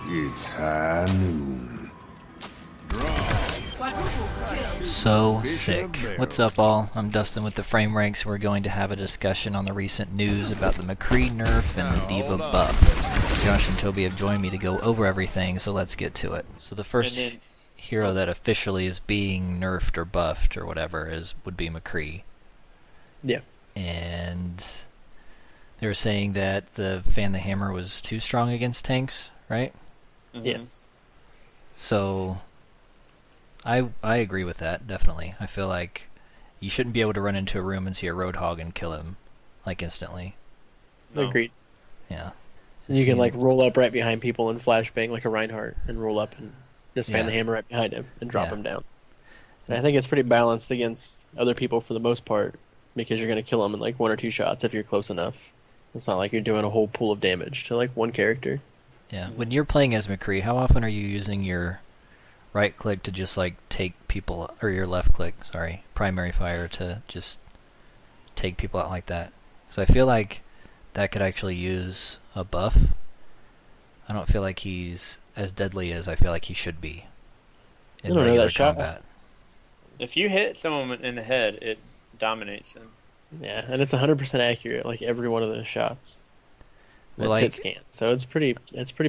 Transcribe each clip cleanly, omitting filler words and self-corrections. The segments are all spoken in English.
It's high noon. So sick. What's up, all? I'm Dustin with the Frame Ranks. We're going to have a discussion on the recent news about the McCree nerf and the D.Va buff. Josh and Toby have joined me to go over everything, so let's get to it. So the first hero that officially is being nerfed or buffed or whatever would be McCree. Yeah. And they were saying that the Fan the Hammer was too strong against tanks, right? Mm-hmm. Yes. So I agree with that, definitely. I feel like you shouldn't be able to run into a room and see a Roadhog and kill him, like, instantly. No. Agreed. Yeah. You can, like, roll up right behind people and flashbang like a Reinhardt and roll up and just fan the hammer right behind him and drop him down. And I think it's pretty balanced against other people for the most part because you're going to kill them in, like, 1 or 2 shots if you're close enough. It's not like you're doing a whole pool of damage to, like, one character. Yeah. When you're playing as McCree, how often are you using your right click to just like take people, or your left click, sorry, primary fire to just take people out like that? So I feel like that could actually use a buff. I don't feel like he's as deadly as I feel like he should be in regular combat. If you hit someone in the head, it dominates them. Yeah, and it's 100% accurate, like every one of those shots. It's hit scan, so it's pretty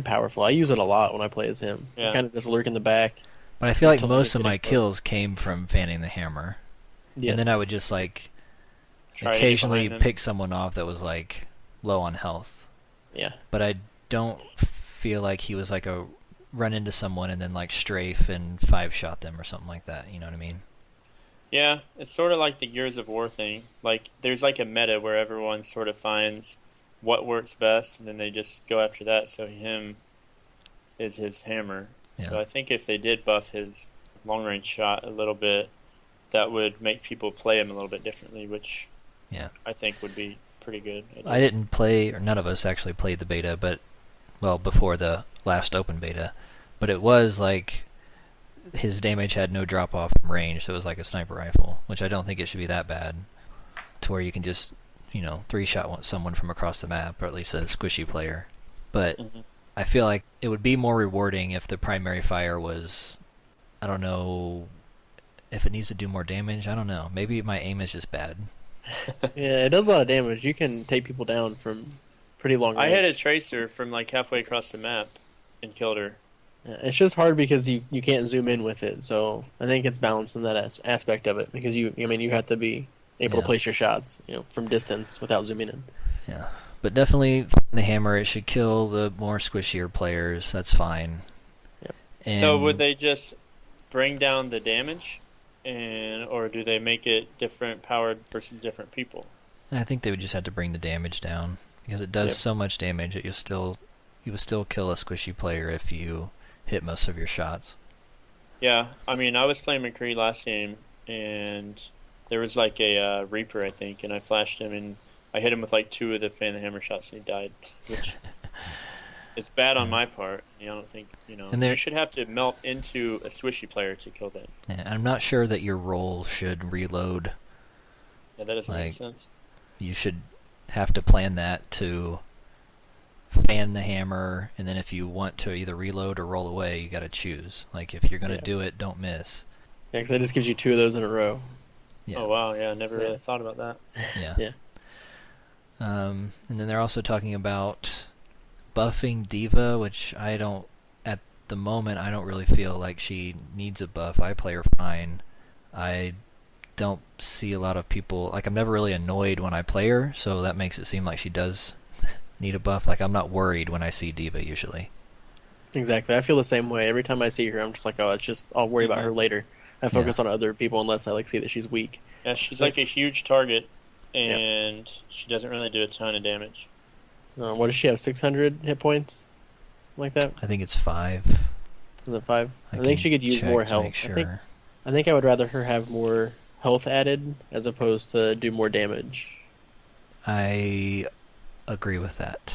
powerful. I use it a lot when I play as him. I kind of just lurk in the back. But I feel like most of my kills came from fanning the hammer. Yes. And then I would just like occasionally pick someone off that was like low on health. Yeah. But I don't feel like he was like a run into someone and then like strafe and 5-shot them or something like that. You know what I mean? Yeah, it's sort of like the Gears of War thing. Like there's like a meta where everyone sort of finds what works best and then they just go after that. So him is his hammer. Yeah. So I think if they did buff his long-range shot a little bit, that would make people play him a little bit differently, which I think would be pretty good. I didn't play, or none of us actually played the beta, but, well, before the last open beta, but it was like his damage had no drop-off from range, so it was like a sniper rifle, which I don't think it should be that bad, to where you can just, 3-shot someone from across the map, or at least a squishy player. But I feel like it would be more rewarding if the primary fire was, I don't know, if it needs to do more damage, I don't know. Maybe my aim is just bad. Yeah, it does a lot of damage. You can take people down from pretty long range. I hit a tracer from like halfway across the map and killed her. Yeah, it's just hard because you can't zoom in with it, so I think it's balanced in that aspect of it because you have to be able to place your shots, from distance without zooming in. Yeah. But definitely the hammer, it should kill the more squishier players. That's fine. Yep. So would they just bring down the damage, or do they make it different powered versus different people? I think they would just have to bring the damage down because it does so much damage that you would still kill a squishy player if you hit most of your shots. Yeah, I mean, I was playing McCree last game, and there was like a Reaper, I think, and I flashed him and I hit him with like 2 of the fan the hammer shots and he died, which is bad on my part. I don't think, and you should have to melt into a squishy player to kill them. Yeah, I'm not sure that your roll should reload. Yeah, that doesn't make sense. You should have to plan that to fan the hammer, and then if you want to either reload or roll away, you got to choose. Like, if you're going to do it, don't miss. Yeah, because that just gives you 2 of those in a row. Yeah. Oh, wow, yeah, I never really thought about that. Yeah. Yeah. And then they're also talking about buffing D.Va, which at the moment, I don't really feel like she needs a buff. I play her fine. I don't see a lot of people, like, I'm never really annoyed when I play her, so that makes it seem like she does need a buff. Like, I'm not worried when I see D.Va usually. Exactly. I feel the same way. Every time I see her, I'm just like, I'll worry about her later. I focus on other people unless I see that she's weak. Yeah, she's like a huge target, and she doesn't really do a ton of damage. What does she have, 600 hit points? Like that? I think it's 5. Is it 5? I think she could use more health. Sure. I think I would rather her have more health added as opposed to do more damage. I agree with that.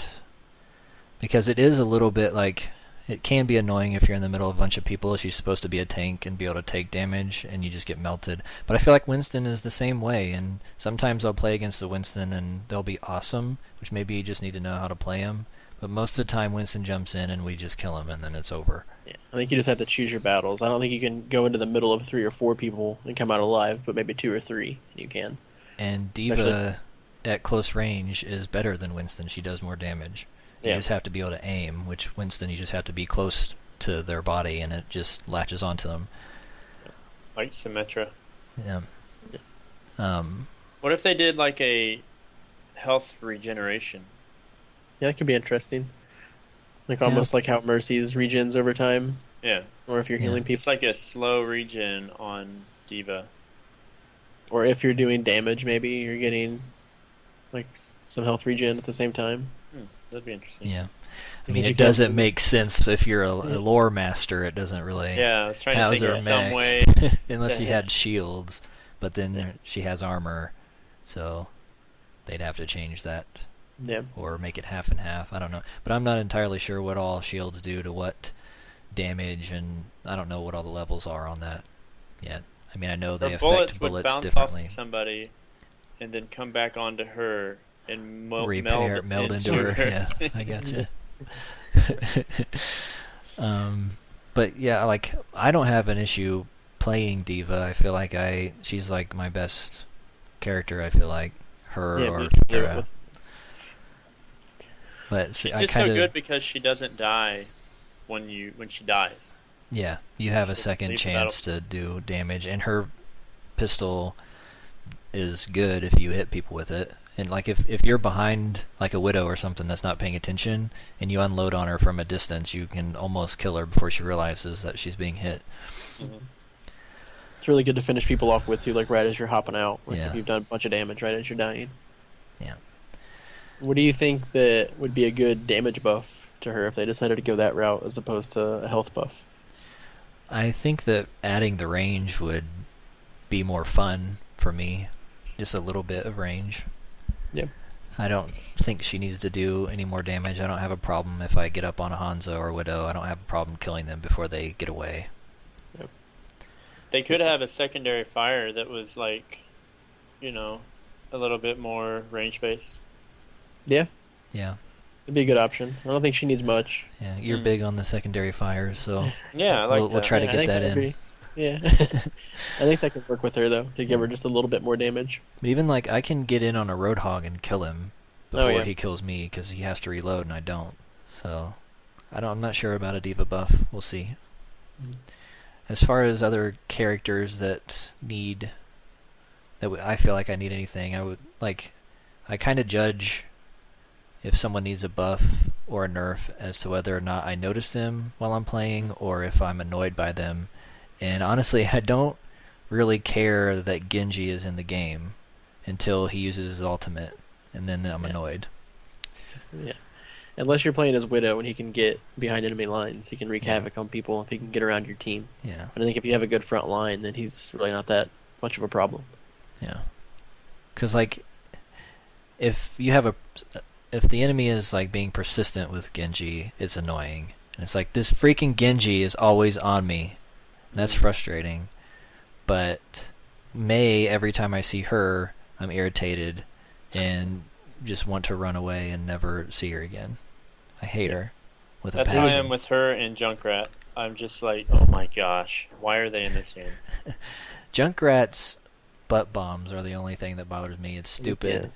Because it is a little bit like, it can be annoying if you're in the middle of a bunch of people. She's supposed to be a tank and be able to take damage, and you just get melted. But I feel like Winston is the same way, and sometimes I'll play against the Winston, and they'll be awesome, which maybe you just need to know how to play him. But most of the time, Winston jumps in and we just kill him, and then it's over. Yeah, I think you just have to choose your battles. I don't think you can go into the middle of 3 or 4 people and come out alive, but maybe 2 or 3 you can. And D.Va at close range is better than Winston. She does more damage. You just have to be able to aim, which Winston you just have to be close to their body, and it just latches onto them. Like Symmetra. Yeah. What if they did like a health regeneration? Yeah, that could be interesting. Like almost like how Mercy's regens over time. Yeah. Or if you're healing people. It's like a slow regen on D.Va. Or if you're doing damage, maybe you're getting like some health regen at the same time. That'd be interesting. Yeah. I mean, it doesn't make sense if you're a lore master. It doesn't really. Yeah, I was trying to think of some way. Unless he had shields, but then she has armor, so they'd have to change that. Yeah. Or make it half and half. I don't know, but I'm not entirely sure what all shields do to what damage, and I don't know what all the levels are on that yet. I mean, I know they affect bullets would bounce differently. Off somebody, and then come back onto her and meld into her. Yeah, I gotcha. But yeah, like I don't have an issue playing D.Va. I feel like she's like my best character. I feel like her or Pharah. But she's just so good because she doesn't die when she dies. Yeah, you have a second chance to do damage, and her pistol is good if you hit people with it. And like if you're behind like a Widow or something that's not paying attention, and you unload on her from a distance, you can almost kill her before she realizes that she's being hit. Mm-hmm. It's really good to finish people off with too, like right as you're hopping out. Like if you've done a bunch of damage right as you're dying. Yeah. What do you think that would be a good damage buff to her if they decided to go that route as opposed to a health buff? I think that adding the range would be more fun for me. Just a little bit of range. Yeah. I don't think she needs to do any more damage. I don't have a problem if I get up on a Hanzo or Widow. I don't have a problem killing them before they get away. Yep. They could have a secondary fire that was like, a little bit more range based. Yeah. Yeah. It'd be a good option. I don't think she needs much. Yeah, you're big on the secondary fires, so yeah, we'll try to get that in. Yeah. I think that could work with her, though, to give her just a little bit more damage. But even, like, I can get in on a Roadhog and kill him before he kills me, because he has to reload and I don't. So, I'm not sure about a D.Va buff. We'll see. As far as other characters that I feel like I need anything, I kind of judge if someone needs a buff or a nerf as to whether or not I notice them while I'm playing, or if I'm annoyed by them. And honestly, I don't really care that Genji is in the game until he uses his ultimate, and then I'm annoyed. Yeah. Unless you're playing as Widow and he can get behind enemy lines, he can wreak havoc on people if he can get around your team. Yeah. But I think if you have a good front line, then he's really not that much of a problem. Yeah. Because, like, if the enemy is, like, being persistent with Genji, it's annoying. And it's like, this freaking Genji is always on me. And that's frustrating. But Mei, every time I see her, I'm irritated and just want to run away and never see her again. I hate her with a passion. That's how I am with her and Junkrat. I'm just like, oh my gosh, why are they in this game? Junkrat's butt bombs are the only thing that bothers me. It's stupid. Yes.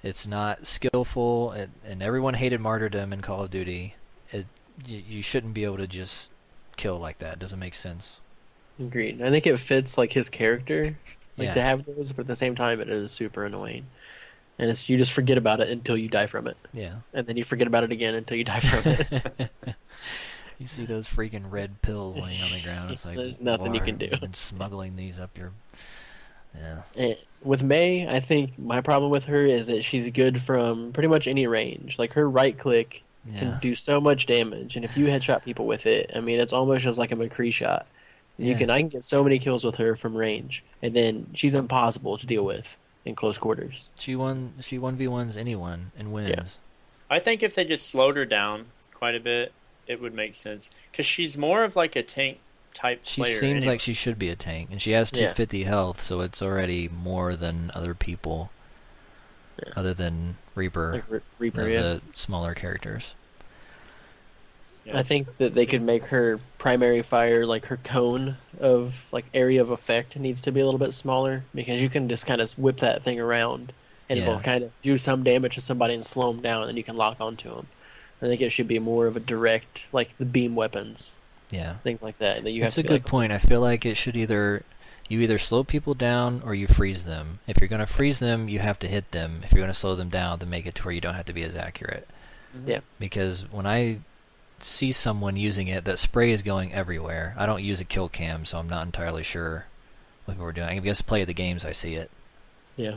It's not skillful, and everyone hated martyrdom in Call of Duty. You shouldn't be able to just kill like that. It doesn't make sense. Agreed. I think it fits like his character, to have those, but at the same time, it is super annoying. And you just forget about it until you die from it. Yeah. And then you forget about it again until you die from it. You see those freaking red pills laying on the ground. It's like, there's nothing you can do. I've been smuggling these up your... Yeah. And with Mei, I think my problem with her is that she's good from pretty much any range. Like, her right click can do so much damage, and if you headshot people with it, I mean, it's almost just like a McCree shot. I can get so many kills with her from range, and then she's impossible to deal with in close quarters. She 1v1s anyone and wins. Yeah. I think if they just slowed her down quite a bit, it would make sense. Because she's more of like a tank type player. She seems like she should be a tank, and she has 250 health, so it's already more than other people, other than Reaper, Reaper, the smaller characters. Yeah. I think that they could make her primary fire, like her cone of like area of effect, needs to be a little bit smaller because you can just kind of whip that thing around and it will Yeah. kind of do some damage to somebody and slow them down, and then you can lock onto them. I think it should be more of a direct, like the beam weapons, Yeah. things like that. That you That's have a to be good point. I feel like it should you either slow people down or you freeze them. If you're going to freeze them, you have to hit them. If you're going to slow them down, then make it to where you don't have to be as accurate. Yeah. Because when I see someone using it, that spray is going everywhere. I don't use a kill cam, so I'm not entirely sure what we're doing. I guess play the games, I see it. Yeah.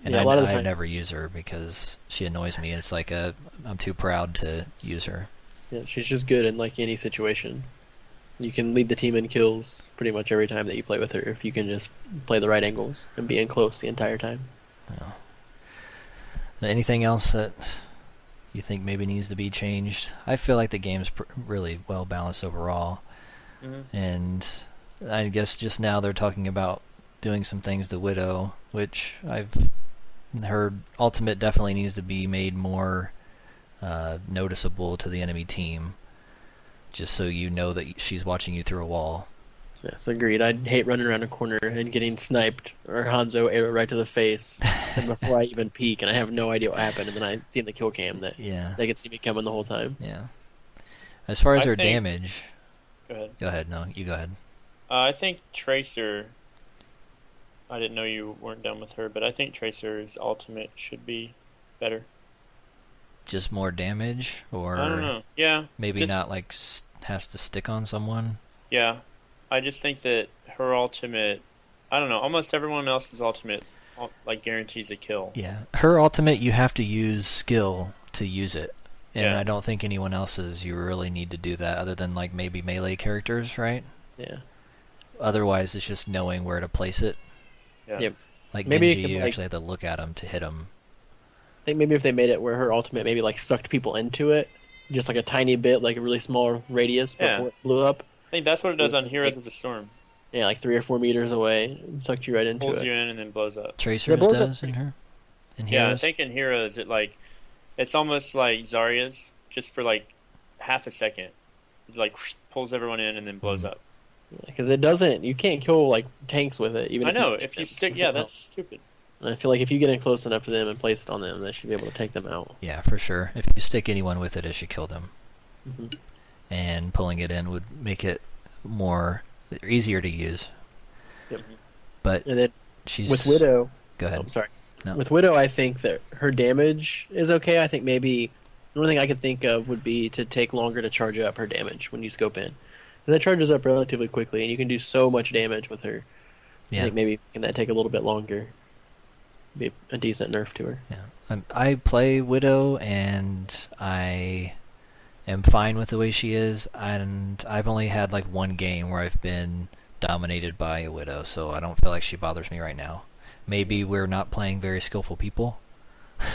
And Yeah, a lot of the I times- never use her because she annoys me. It's like I'm too proud to use her. Yeah, she's just good in like any situation. You can lead the team in kills pretty much every time that you play with her if you can just play the right angles and be in close the entire time. Yeah. Anything else that you think maybe needs to be changed? I feel like the game's really well balanced overall. And I guess just now they're talking about doing some things to Widow, which her ultimate definitely needs to be made more noticeable to the enemy team, just so you know that she's watching you through a wall. Yes, agreed. I'd hate running around a corner and getting sniped or Hanzo arrow right to the face and before I even peek and I have no idea what happened, and then I see in the kill cam that they can see me coming the whole time. Yeah. As far as her I think- damage... Go ahead. Go ahead. No, you go ahead. I think Tracer. I didn't know you weren't done with her, but I think Tracer's ultimate should be better. Just more damage, or I don't know. Yeah. maybe just- not like has to stick on someone. Yeah. I just think that her ultimate. I don't know. Almost everyone else's ultimate like guarantees a kill. Yeah, her ultimate you have to use skill to use it, and Yeah. I don't think anyone else's you really need to do that other than like maybe melee characters, right? Yeah. Otherwise, it's just knowing where to place it. Yeah. Yep. Like Maybe it Genji, could, you like- actually have to look at him to hit him. I think maybe if they made it where her ultimate maybe like sucked people into it, just like a tiny bit, like a really small radius Yeah. before it blew up. I think that's what it does on Heroes of the Storm. Yeah, like 3 or 4 meters away, and sucked you right into Pulls it. you in and then blows up. Tracer blows up does in her. In Yeah, I Heroes? think in Heroes it's almost like Zarya's, just for like half a second. It like pulls everyone in and then blows up. Because it doesn't, you can't kill like tanks with it. Even I if know, you if you them. stick, yeah, that's stupid. And I feel like if you get in close enough to them and place it on them, they should be able to take them out. Yeah, for sure. If you stick anyone with it, it should kill them. Mhm. And pulling it in would make it easier to use. Yep. But And then she's with Widow, Go ahead. oh, sorry. No. With Widow, I think that her damage is okay. I think maybe the only thing I could think of would be to take longer to charge up her damage when you scope in. And that charges up relatively quickly, and you can do so much damage with her. I Yeah. think maybe can that take a little bit longer? Be a decent nerf to her. Yeah, I play Widow, and I am fine with the way she is. And I've only had like one game where I've been dominated by a Widow, so I don't feel like she bothers me right now. Maybe we're not playing very skillful people.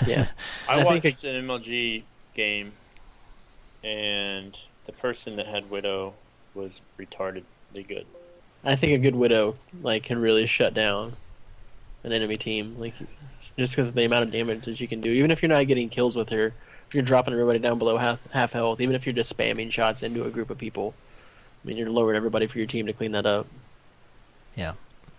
Yeah. I I think watched an MLG game, and the person that had Widow was retardedly good. I think a good Widow like can really shut down an enemy team, like just because of the amount of damage that she can do. Even if you're not getting kills with her, if you're dropping everybody down below half health, even if you're just spamming shots into a group of people, I mean you're lowering everybody for your team to clean that up. Yeah.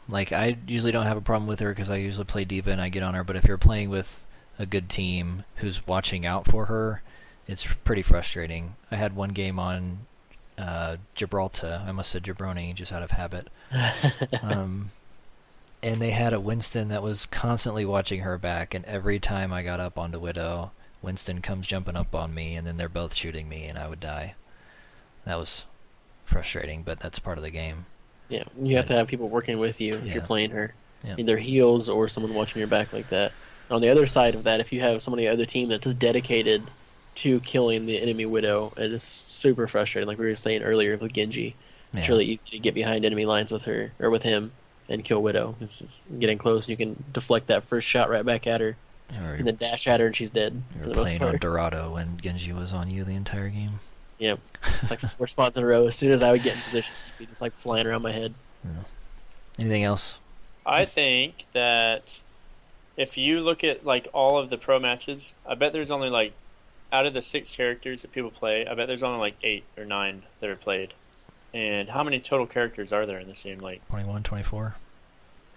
Like, I usually don't have a problem with her because I usually play D.Va and I get on her, but if you're playing with a good team who's watching out for her, it's pretty frustrating. I had one game on Gibraltar. I must have said Jabroni just out of habit. And they had a Winston that was constantly watching her back, and every time I got up onto Widow, Winston comes jumping up on me, and then they're both shooting me, and I would die. That was frustrating, but that's part of the game. Yeah, you have to have people working with you if Yeah. you're playing her. Yeah. Either heals or someone watching your back like that. On the other side of that, if you have someone on the other team that's dedicated to killing the enemy Widow, it is super frustrating. Like we were saying earlier with Genji, it's Yeah. really easy to get behind enemy lines with her or with him and kill Widow. It's just getting close, and you can deflect that first shot right back at her, Or and then dash at her, and she's dead. you For were the most playing on part. Dorado when Genji was on you the entire game. Yep, it's like 4 spots in a row. As soon as I would get in position, he'd be just like flying around my head. Anything else? I think that if you look at like all of the pro matches, I bet there's only like out of the 6 characters that people play, I bet there's only like 8 or 9 that are played. And how many total characters are there in this game? Like 21, 24,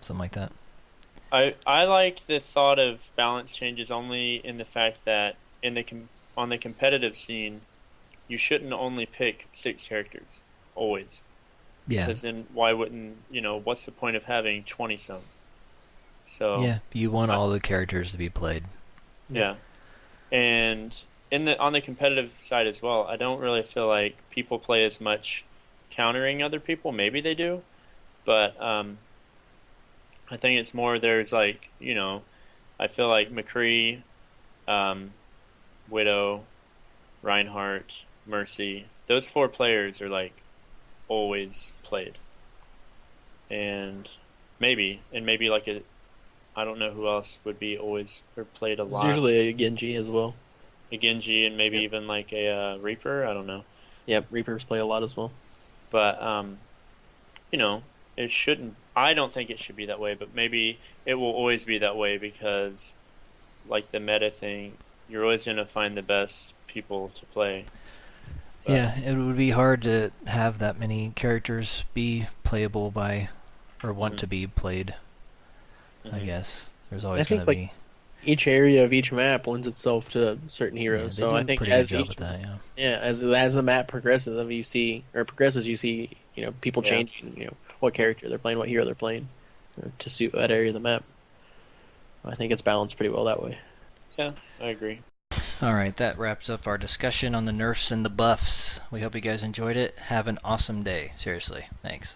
something like that. I like the thought of balance changes only in the fact that on the competitive scene, you shouldn't only pick 6 characters always. Yeah. Because then why wouldn't, what's the point of having 20 some? So Yeah, you want all the characters to be played. yeah. And on the competitive side as well, I don't really feel like people play as much countering other people. Maybe they do, but I think it's more there's like, I feel like McCree, Widow, Reinhardt, Mercy, those 4 players are like always played. And maybe like I don't know who else would be always or played a It's lot. usually a Genji as well. A Genji and maybe even like a Reaper. I don't know. Yep, Reapers play a lot as well. But it shouldn't. I don't think it should be that way. But maybe it will always be that way because, like the meta thing, you're always gonna find the best people to play. But, Yeah, it would be hard to have that many characters be playable by, or want to be played. I guess there's always going to be. Each area of each map lends itself to certain heroes. They So do I a think pretty as good job each with that, as the map progresses, you see people Yeah. changing, what character they're playing, what hero they're playing, to suit that area of the map. I think it's balanced pretty well that way. yeah, I agree. All right, that wraps up our discussion on the nerfs and the buffs. We hope you guys enjoyed it. Have an awesome day. Seriously, thanks.